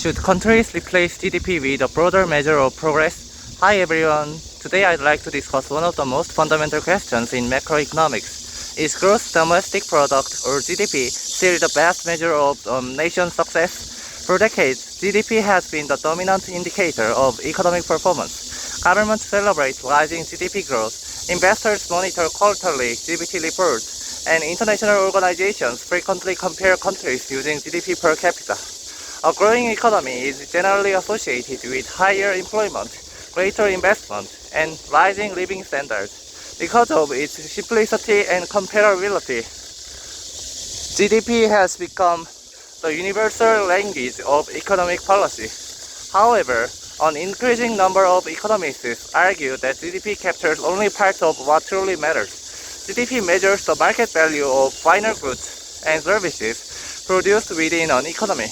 Should countries replace GDP with a broader measure of progress? Hi everyone, today I'd like to discuss one of the most fundamental questions in macroeconomics. Is gross domestic product, or GDP, still the best measure of nation success? For decades, GDP has been the dominant indicator of economic performance. Governments celebrate rising GDP growth, investors monitor quarterly GDP reports, and international organizations frequently compare countries using GDP per capita. A growing economy is generally associated with higher employment, greater investment, and rising living standards. Because of its simplicity and comparability, GDP has become the universal language of economic policy. However, an increasing number of economists argue that GDP captures only part of what truly matters. GDP measures the market value of final goods and services produced within an economy.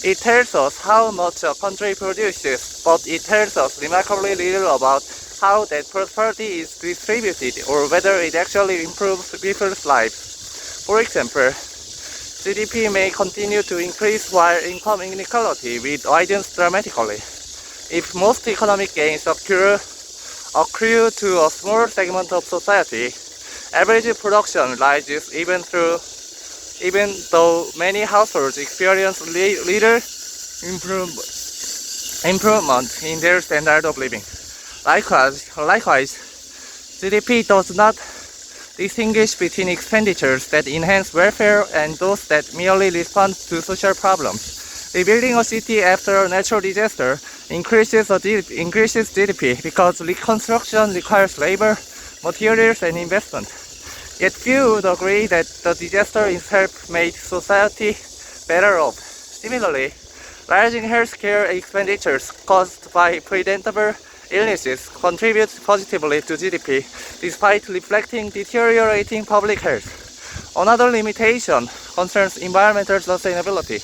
It tells us how much a country produces, but it tells us remarkably little about how that prosperity is distributed or whether it actually improves people's lives. For example, GDP may continue to increase while income inequality widens dramatically. If most economic gains accrue to a small segment of society, average production rises even though many households experience little improvement in their standard of living. Likewise, GDP does not distinguish between expenditures that enhance welfare and those that merely respond to social problems. Rebuilding a city after a natural disaster increases GDP because reconstruction requires labor, materials, and investment. Yet few would agree that the disaster itself made society better off. Similarly, rising healthcare expenditures caused by preventable illnesses contribute positively to GDP, despite reflecting deteriorating public health. Another limitation concerns environmental sustainability.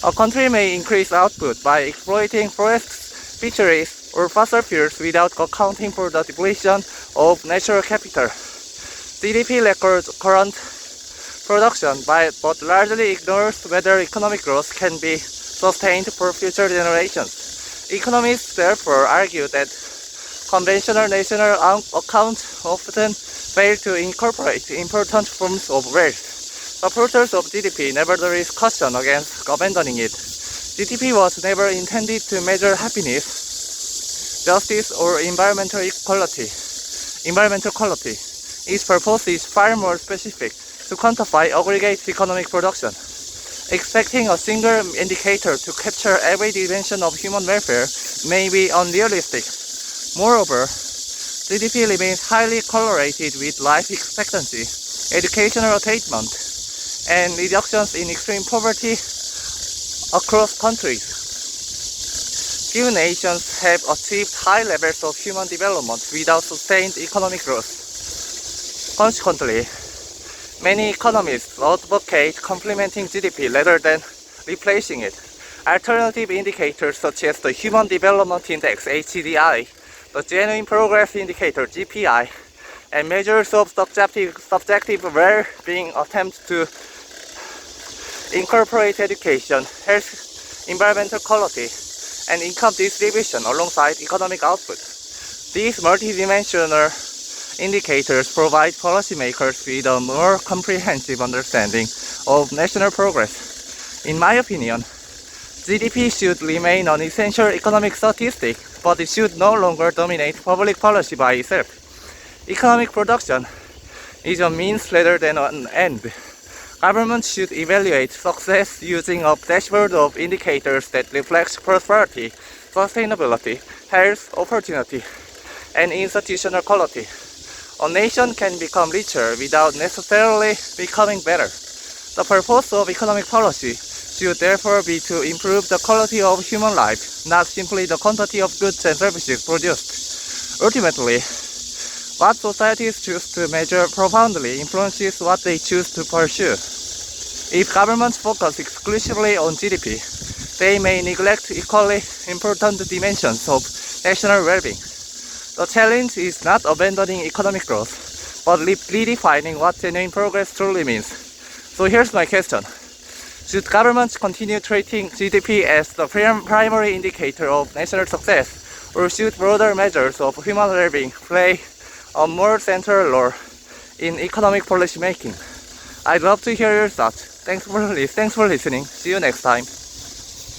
A country may increase output by exploiting forests, fisheries, or fossil fuels without accounting for the depletion of natural capital. GDP records current production but largely ignores whether economic growth can be sustained for future generations. Economists therefore argue that conventional national accounts often fail to incorporate important forms of wealth. Supporters of GDP nevertheless caution against abandoning it. GDP was never intended to measure happiness, justice, or environmental quality. Its purpose is far more specific, to quantify aggregate economic production. Expecting a single indicator to capture every dimension of human welfare may be unrealistic. Moreover, GDP remains highly correlated with life expectancy, educational attainment, and reductions in extreme poverty across countries. Few nations have achieved high levels of human development without sustained economic growth. Consequently, many economists advocate complementing GDP rather than replacing it. Alternative indicators such as the Human Development Index (HDI), the Genuine Progress Indicator (GPI), and measures of subjective well-being attempt to incorporate education, health, environmental quality, and income distribution alongside economic output. These multidimensional indicators provide policymakers with a more comprehensive understanding of national progress. In my opinion, GDP should remain an essential economic statistic, but it should no longer dominate public policy by itself. Economic production is a means rather than an end. Governments should evaluate success using a dashboard of indicators that reflects prosperity, sustainability, health, opportunity, and institutional quality. A nation can become richer without necessarily becoming better. The purpose of economic policy should therefore be to improve the quality of human life, not simply the quantity of goods and services produced. Ultimately, what societies choose to measure profoundly influences what they choose to pursue. If governments focus exclusively on GDP, they may neglect equally important dimensions of national well-being. The challenge is not abandoning economic growth, but redefining what genuine progress truly means. So here's my question. Should governments continue treating GDP as the primary indicator of national success, or should broader measures of human well-being play a more central role in economic policy making? I'd love to hear your thoughts. Thanks for listening. See you next time.